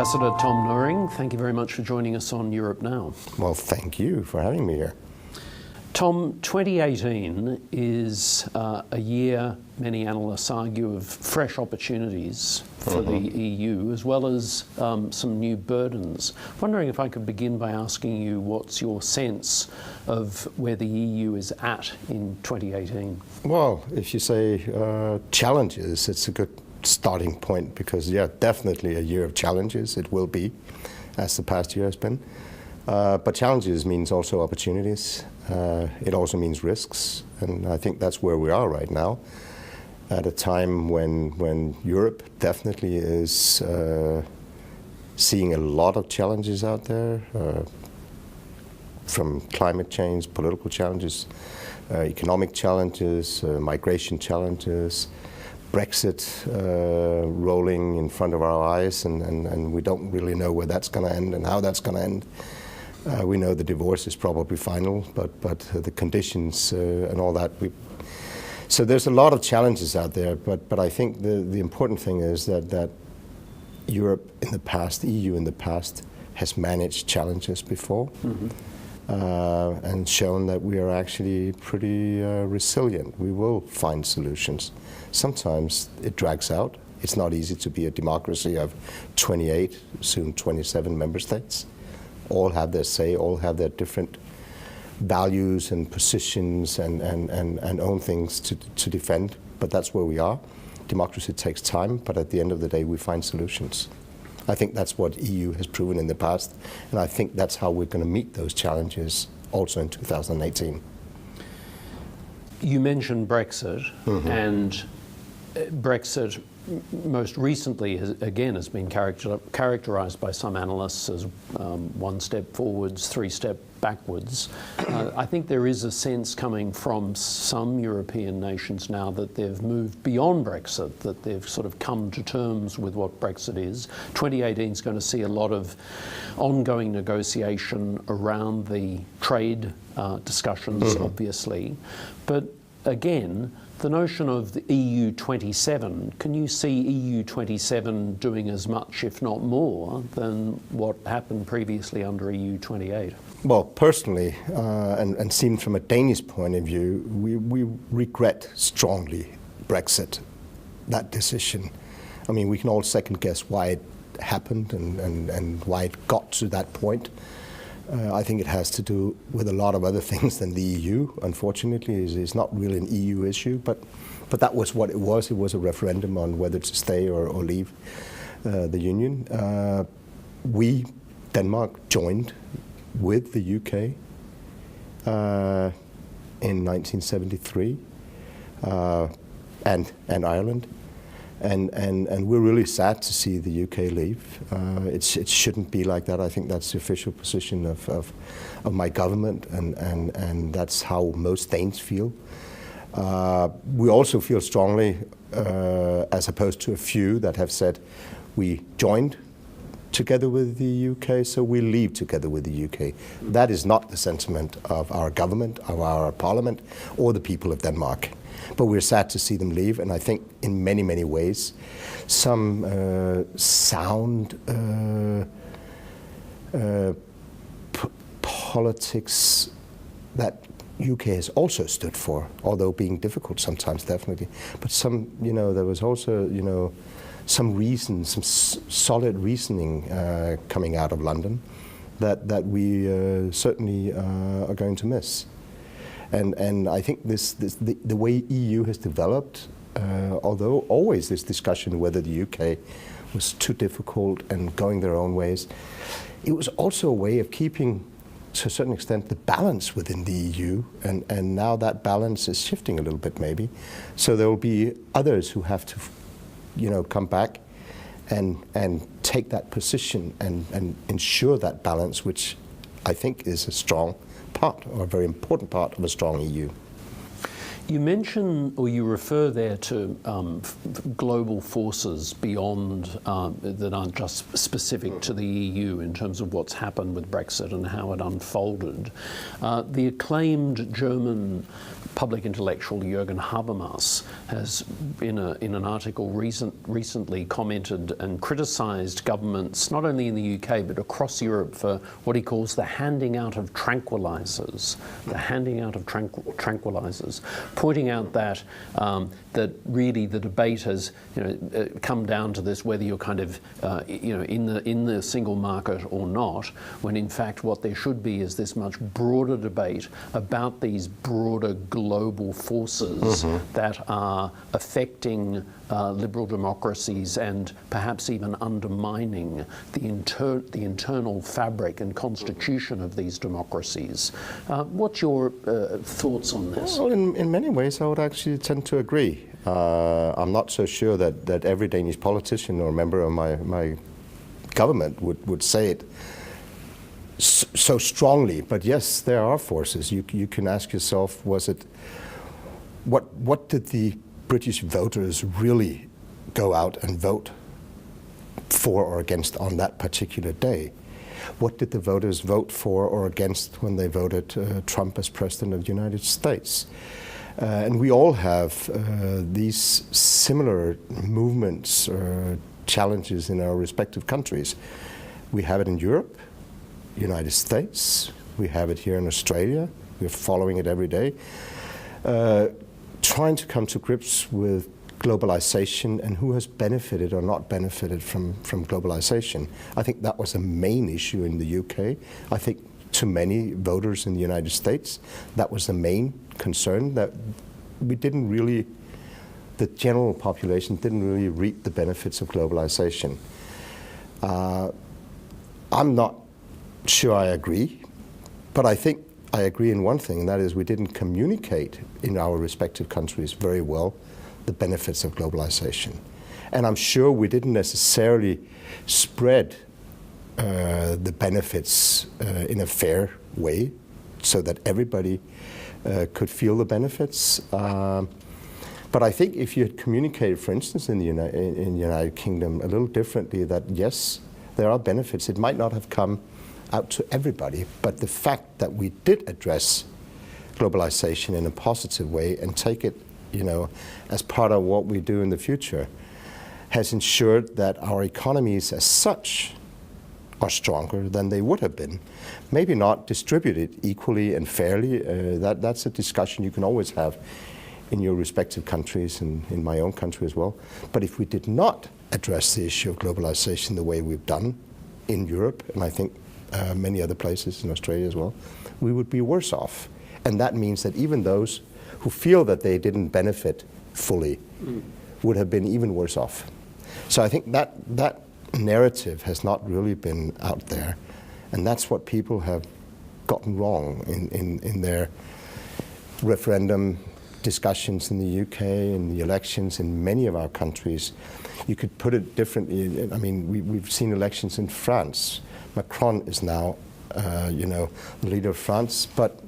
Ambassador Tom Noehring, thank you very much for joining us on Europe Now. Well, thank you for having me here. Tom, 2018 is a year, many analysts argue, of fresh opportunities for the EU, as well as some new burdens. I'm wondering if I could begin by asking you what's your sense of where the EU is at in 2018? Well, if you say challenges, it's a good starting point because, yeah, definitely a year of challenges. It will be, as the past year has been. But challenges means also opportunities. It also means risks, and I think that's where we are right now, at a time when Europe definitely is seeing a lot of challenges out there, from climate change, political challenges, economic challenges, migration challenges, Brexit rolling in front of our eyes, and we don't really know where that's going to end and how that's going to end. We know the divorce is probably final, but the conditions and all that. So there's a lot of challenges out there, but I think the important thing is that Europe in the past, the EU in the past, has managed challenges before and shown that we are actually pretty resilient. We will find solutions. Sometimes it drags out. It's not easy to be a democracy of 28, soon 27 member states. All have their say, all have their different values and positions and own things to defend, but that's where we are. Democracy takes time, but at the end of the day we find solutions. I think that's what EU has proven in the past, and I think that's how we're going to meet those challenges also in 2018. You mentioned Brexit, and Brexit most recently has been characterized by some analysts as one step forwards, three step backwards. I think there is a sense coming from some European nations now that they've moved beyond Brexit, that they've sort of come to terms with what Brexit is. 2018 is going to see a lot of ongoing negotiation around the trade discussions, obviously. But again, the notion of the EU 27, can you see EU 27 doing as much, if not more, than what happened previously under EU 28? Well, personally, and seen from a Danish point of view, we regret strongly Brexit, that decision. I mean, we can all second guess why it happened and why it got to that point. I think it has to do with a lot of other things than the EU. Unfortunately, it's not really an EU issue, but that was what it was. It was a referendum on whether to stay or leave the Union. We, Denmark, joined with the UK in 1973 and Ireland. And we're really sad to see the UK leave. It shouldn't be like that. I think that's the official position of my government, and that's how most Danes feel. We also feel strongly, as opposed to a few that have said, we joined together with the UK, so we leave together with the UK. That is not the sentiment of our government, of our parliament, or the people of Denmark. But we're sad to see them leave, and I think in many, many ways, some sound politics that UK has also stood for, although being difficult sometimes, definitely. But some, there was also, some reason, some solid reasoning coming out of London that we certainly are going to miss. And I think the way EU has developed, although always this discussion whether the UK was too difficult and going their own ways, it was also a way of keeping, to a certain extent, the balance within the EU. And now that balance is shifting a little bit, maybe. So there will be others who have to, come back and take that position and ensure that balance, which I think is a strong part, or a very important part of a strong EU. You mention, or you refer there to global forces beyond, that aren't just specific to the EU in terms of what's happened with Brexit and how it unfolded. The acclaimed German public intellectual Jürgen Habermas has, in an article recently commented and criticised governments, not only in the UK but across Europe, for what he calls the handing out of tranquilizers, pointing out that that really the debate has come down to this, whether you're kind of in the single market or not, when in fact what there should be is this much broader debate about these broader global forces that are affecting liberal democracies and perhaps even undermining the internal fabric and constitution of these democracies. What's your thoughts on this? Well, in many ways, I would actually tend to agree. I'm not so sure that every Danish politician or member of my government would say it so strongly, but yes, there are forces. You can ask yourself, what did the British voters really go out and vote for or against on that particular day? What did the voters vote for or against when they voted Trump as President of the United States? And we all have these similar movements or challenges in our respective countries. We have it in Europe, United States, we have it here in Australia, we're following it every day, trying to come to grips with globalization and who has benefited or not benefited from globalization. I think that was a main issue in the UK. I think to many voters in the United States, that was the main concern, that we didn't really, the general population didn't really reap the benefits of globalization. I'm not sure I agree, but I think I agree in one thing, and that is we didn't communicate in our respective countries very well the benefits of globalization. And I'm sure we didn't necessarily spread the benefits in a fair way so that everybody could feel the benefits. But I think if you had communicated, for instance, in the United Kingdom a little differently, that yes, there are benefits, it might not have come out to everybody, but the fact that we did address globalization in a positive way and take it, as part of what we do in the future, has ensured that our economies as such are stronger than they would have been. Maybe not distributed equally and fairly. That's a discussion you can always have in your respective countries and in my own country as well. But if we did not address the issue of globalization the way we've done in Europe, and I think many other places in Australia as well, we would be worse off. And that means that even those who feel that they didn't benefit fully would have been even worse off. So I think that narrative has not really been out there, and that's what people have gotten wrong in their referendum discussions in the UK, in the elections in many of our countries. You could put it differently. I mean, we've seen elections in France. Macron is now, the leader of France, but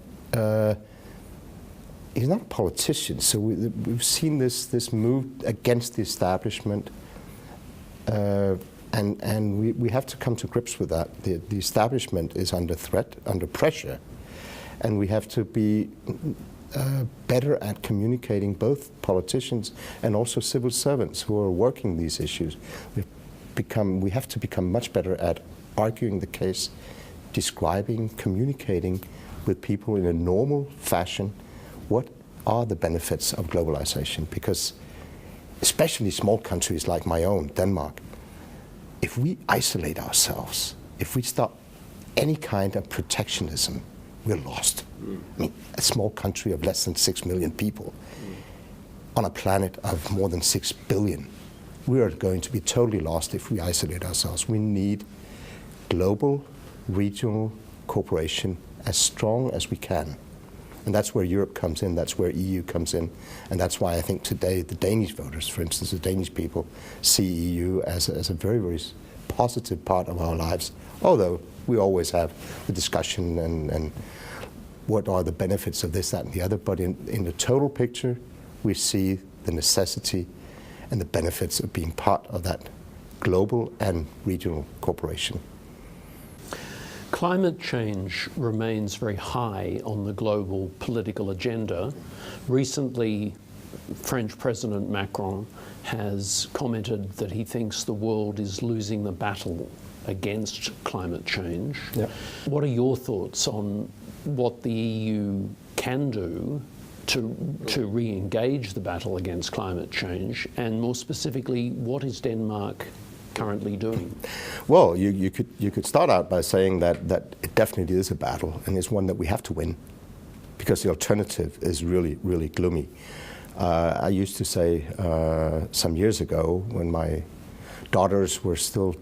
he's not a politician. So we've seen this move against the establishment, and we have to come to grips with that. The establishment is under threat, under pressure, and we have to be better at communicating, both politicians and also civil servants who are working these issues. We have to become much better at arguing the case, describing, communicating with people in a normal fashion what are the benefits of globalization. Because especially small countries like my own, Denmark, if we isolate ourselves, if we stop any kind of protectionism, we're lost. I mean, a small country of less than 6 million people on a planet of more than 6 billion, we are going to be totally lost if we isolate ourselves. We need global, regional cooperation as strong as we can. And that's where Europe comes in, that's where EU comes in, and that's why I think today the Danish voters, for instance, the Danish people, see EU as a very, very positive part of our lives, although we always have the discussion and what are the benefits of this, that, and the other. But in the total picture, we see the necessity and the benefits of being part of that global and regional cooperation. Climate change remains very high on the global political agenda. Recently, French President Macron has commented that he thinks the world is losing the battle against climate change. Yep. What are your thoughts on what the EU can do to re-engage the battle against climate change, and more specifically, what is Denmark currently doing? Well, you could start out by saying that it definitely is a battle, and it's one that we have to win, because the alternative is really, really gloomy. I used to say some years ago, when my daughters were still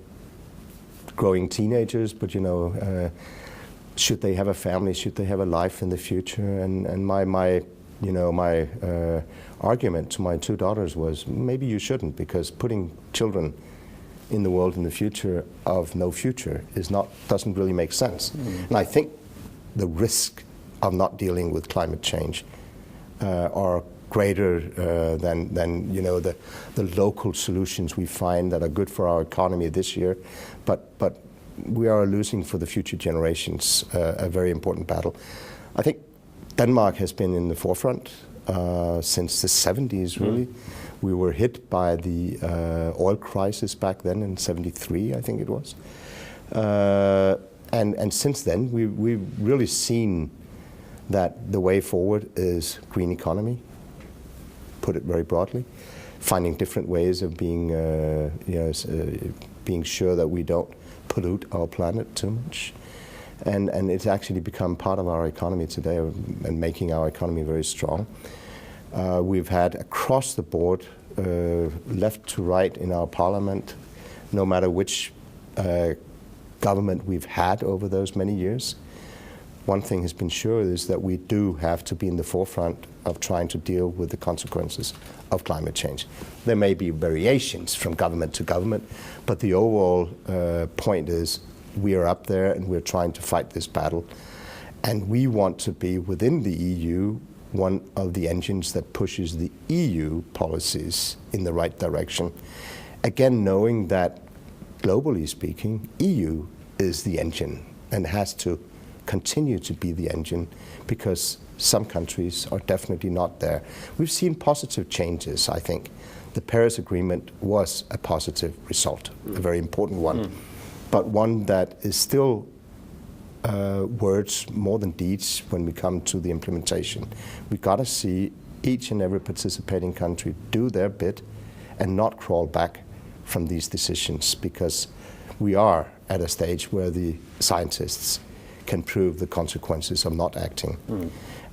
growing teenagers, but should they have a family? Should they have a life in the future? And my argument to my two daughters was, maybe you shouldn't, because putting children in the world in the future of no future doesn't really make sense. And I think the risk of not dealing with climate change are greater than the local solutions we find that are good for our economy this year, but we are losing for the future generations a very important battle. I think Denmark has been in the forefront since the 70s, really. We were hit by the oil crisis back then in 73, I think it was. And since then, we've really seen that the way forward is green economy, put it very broadly, finding different ways of being sure that we don't pollute our planet too much. And it's actually become part of our economy today and making our economy very strong. We've had across the board, left to right in our parliament, no matter which government we've had over those many years, one thing has been sure is that we do have to be in the forefront of trying to deal with the consequences of climate change. There may be variations from government to government, but the overall point is we are up there and we're trying to fight this battle. And we want to be within the EU one of the engines that pushes the EU policies in the right direction. Again, knowing that globally speaking, EU is the engine and has to continue to be the engine because some countries are definitely not there. We've seen positive changes, I think. The Paris Agreement was a positive result, a very important one, but one that is still words more than deeds when we come to the implementation. We've got to see each and every participating country do their bit and not crawl back from these decisions, because we are at a stage where the scientists can prove the consequences of not acting.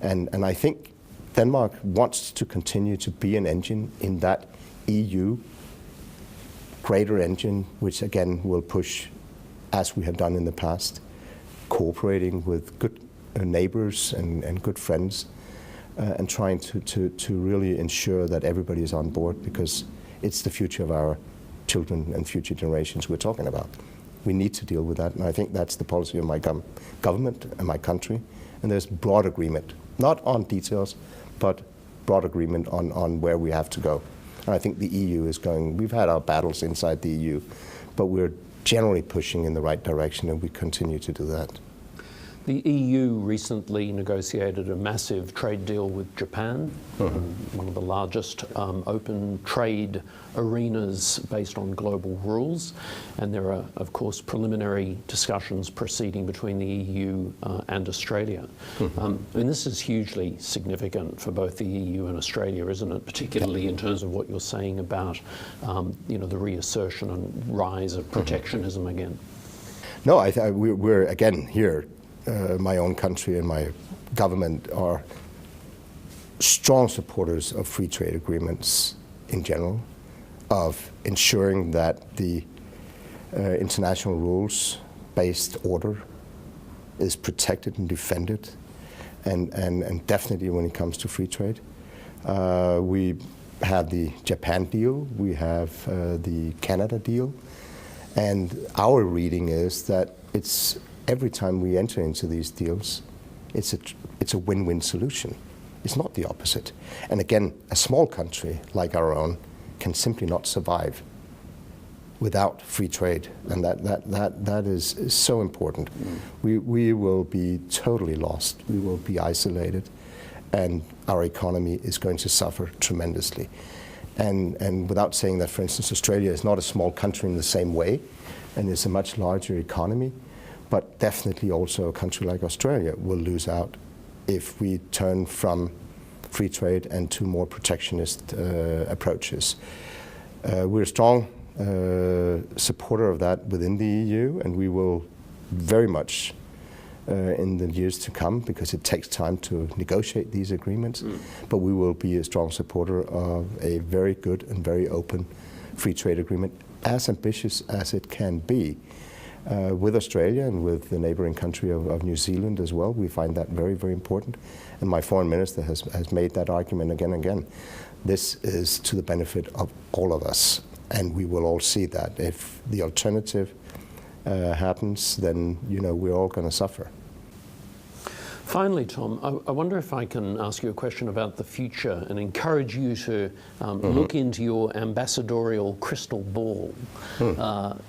And I think Denmark wants to continue to be an engine in that EU greater engine, which again will push, as we have done in the past, cooperating with good neighbors and good friends, and trying to really ensure that everybody is on board, because it's the future of our children and future generations we're talking about. We need to deal with that, and I think that's the policy of my government and my country. And there's broad agreement, not on details, but broad agreement on where we have to go. And I think the EU is going, we've had our battles inside the EU, but we're generally pushing in the right direction, and we continue to do that. The EU recently negotiated a massive trade deal with Japan, one of the largest open trade arenas based on global rules. And there are, of course, preliminary discussions proceeding between the EU and Australia. And this is hugely significant for both the EU and Australia, isn't it? Particularly in terms of what you're saying about the reassertion and rise of protectionism again. No, we're again here. My own country and my government are strong supporters of free trade agreements in general, of ensuring that the international rules-based order is protected and defended, and definitely when it comes to free trade. We have the Japan deal, we have the Canada deal, and our reading is that every time we enter into these deals, it's a win-win solution. It's not the opposite. And again, a small country like our own can simply not survive without free trade, and that is so important. We will be totally lost. We will be isolated, and our economy is going to suffer tremendously. And without saying that, for instance, Australia is not a small country in the same way, and it's a much larger economy, but definitely also a country like Australia will lose out if we turn from free trade and to more protectionist approaches. We're a strong supporter of that within the EU, and we will very much in the years to come, because it takes time to negotiate these agreements, but we will be a strong supporter of a very good and very open free trade agreement, as ambitious as it can be. With Australia and with the neighbouring country of New Zealand as well, we find that very, very important. And my foreign minister has made that argument again and again. This is to the benefit of all of us, and we will all see that. If the alternative happens, then we're all going to suffer. Finally, Tom, I wonder if I can ask you a question about the future and encourage you to look into your ambassadorial crystal ball,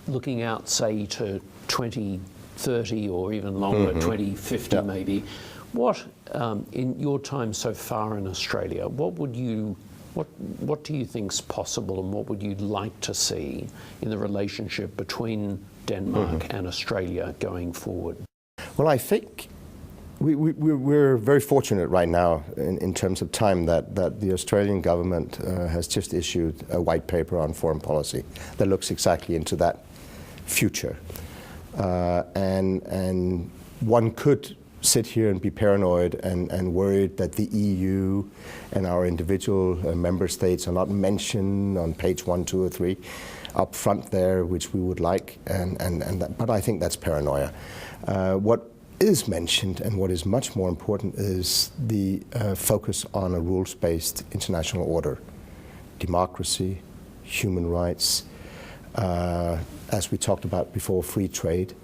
looking out, say, to 2030 or even longer, 2050 maybe. What, in your time so far in Australia, what do you think's possible, and what would you like to see in the relationship between Denmark and Australia going forward? Well, I think we're very fortunate right now in terms of time that the Australian government has just issued a white paper on foreign policy that looks exactly into that future. And one could sit here and be paranoid and worried that the EU and our individual member states are not mentioned on page 1, 2, or 3 up front there, which we would like, but I think that's paranoia. What is mentioned, and what is much more important, is the focus on a rules-based international order, democracy, human rights, as we talked about before, free trade.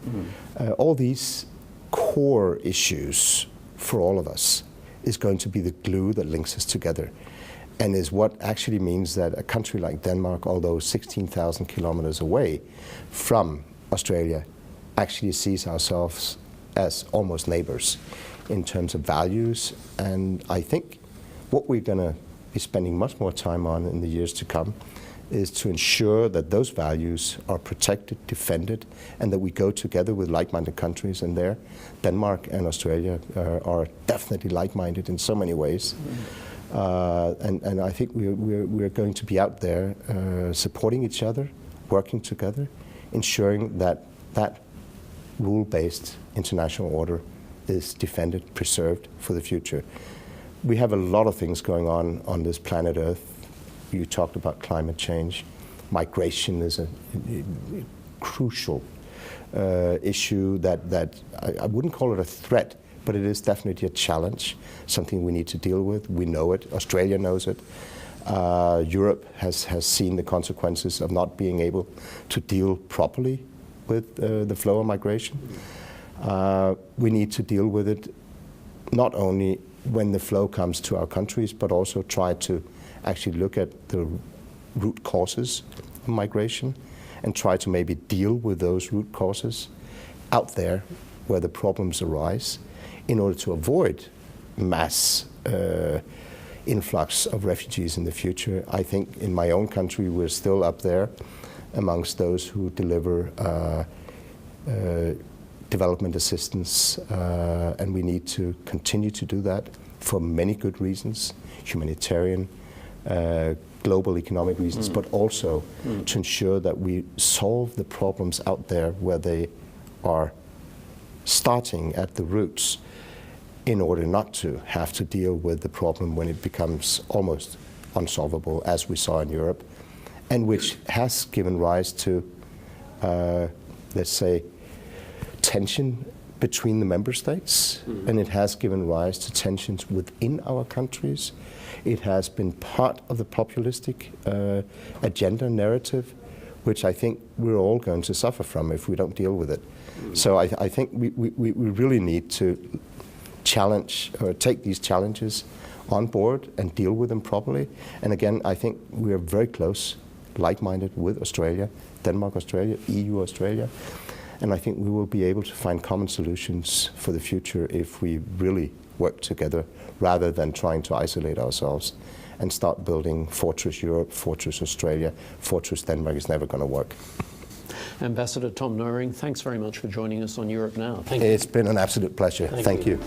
All these core issues for all of us is going to be the glue that links us together, and is what actually means that a country like Denmark, although 16,000 kilometers away from Australia, actually sees ourselves as almost neighbors in terms of values. And I think what we're going to be spending much more time on in the years to come is to ensure that those values are protected, defended, and that we go together with like-minded countries. And there, Denmark and Australia are definitely like-minded in so many ways. And I think we're going to be out there supporting each other, working together, ensuring that that rule-based international order is defended, preserved for the future. We have a lot of things going on this planet Earth. You talked about climate change. Migration is a crucial issue that I wouldn't call it a threat, but it is definitely a challenge, something we need to deal with. We know it. Australia knows it. Europe has seen the consequences of not being able to deal properly with the flow of migration. We need to deal with it not only when the flow comes to our countries, but also try to actually look at the root causes of migration and try to maybe deal with those root causes out there where the problems arise, in order to avoid mass influx of refugees in the future. I think in my own country we're still up there amongst those who deliver development assistance, and we need to continue to do that for many good reasons, humanitarian, global economic reasons, but also to ensure that we solve the problems out there where they are starting at the roots, in order not to have to deal with the problem when it becomes almost unsolvable, as we saw in Europe, and which has given rise to, let's say, tension between the member states, and it has given rise to tensions within our countries. It has been part of the populistic agenda narrative, which I think we're all going to suffer from if we don't deal with it. So I think we really need to challenge, or take these challenges on board and deal with them properly. And again, I think we are very close, like-minded with Australia. Denmark, Australia, EU, Australia. And I think we will be able to find common solutions for the future if we really work together rather than trying to isolate ourselves and start building Fortress Europe, Fortress Australia, Fortress Denmark is never going to work. Ambassador Tom Noehring, thanks very much for joining us on Europe Now. Thank you. It's been an absolute pleasure. Thank you.